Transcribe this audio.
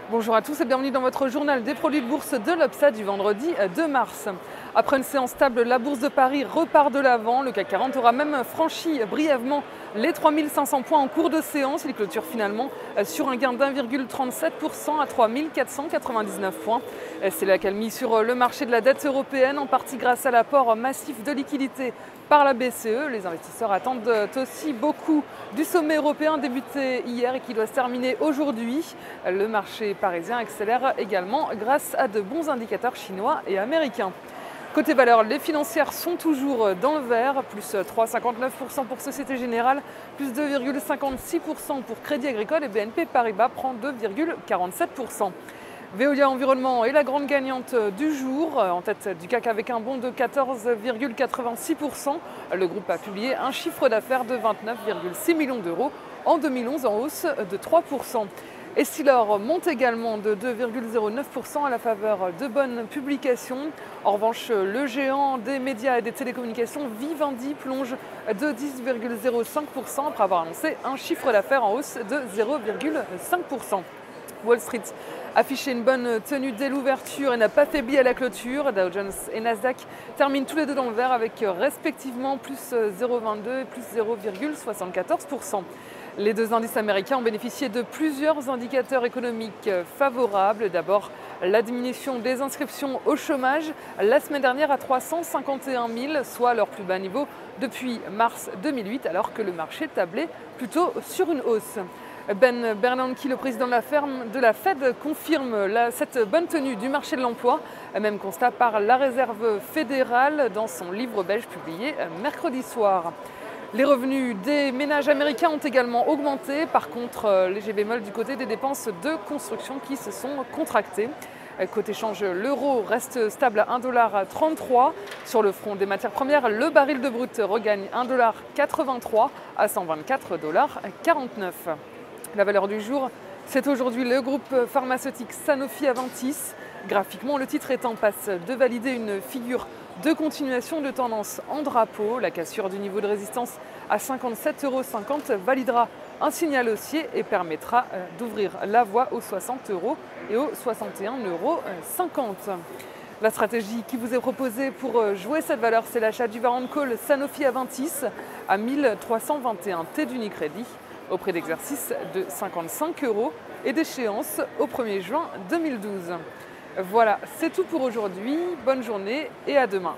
Bonjour à tous et bienvenue dans votre journal des produits de bourse de l'Obsa du vendredi 2 mars. Après une séance stable, la bourse de Paris repart de l'avant. Le CAC 40 aura même franchi brièvement les 3500 points en cours de séance. Il clôture finalement sur un gain d'1,37% à 3499 points. C'est l'accalmie sur le marché de la dette européenne, en partie grâce à l'apport massif de liquidités par la BCE. Les investisseurs attendent aussi beaucoup du sommet européen débuté hier et qui doit se terminer aujourd'hui. Le marché parisien accélère également grâce à de bons indicateurs chinois et américains. Côté valeur, les financières sont toujours dans le vert, plus 3,59% pour Société Générale, plus 2,56% pour Crédit Agricole et BNP Paribas prend 2,47%. Veolia Environnement est la grande gagnante du jour, en tête du CAC avec un bond de 14,86%. Le groupe a publié un chiffre d'affaires de 29,6 millions d'euros en 2011 en hausse de 3%. Essilor monte également de 2,09% à la faveur de bonnes publications. En revanche, le géant des médias et des télécommunications Vivendi plonge de 10,05% après avoir annoncé un chiffre d'affaires en hausse de 0,5%. Wall Street affichait une bonne tenue dès l'ouverture et n'a pas faibli à la clôture. Dow Jones et Nasdaq terminent tous les deux dans le vert avec respectivement plus 0,22 et plus 0,74%. Les deux indices américains ont bénéficié de plusieurs indicateurs économiques favorables. D'abord, la diminution des inscriptions au chômage la semaine dernière à 351 000, soit leur plus bas niveau depuis mars 2008, alors que le marché tablait plutôt sur une hausse. Ben Bernanke, le président de la Fed, confirme cette bonne tenue du marché de l'emploi, même constat par la Réserve fédérale dans son livre belge publié mercredi soir. Les revenus des ménages américains ont également augmenté, par contre léger bémol du côté des dépenses de construction qui se sont contractées. Côté change, l'euro reste stable à 1,33 $. Sur le front des matières premières, le baril de brut regagne 1,83 $ à 124,49 $. La valeur du jour, c'est aujourd'hui le groupe pharmaceutique Sanofi-Aventis. Graphiquement, le titre est en passe de valider une figure de continuation de tendance en drapeau. La cassure du niveau de résistance à 57,50 € validera un signal haussier et permettra d'ouvrir la voie aux 60 € et aux 61,50 €. La stratégie qui vous est proposée pour jouer cette valeur, c'est l'achat du Warrant Call Sanofi-Aventis à 1321 T d'Unicredit au prix d'exercice de 55 € et d'échéance au 1er juin 2012. Voilà, c'est tout pour aujourd'hui. Bonne journée et à demain.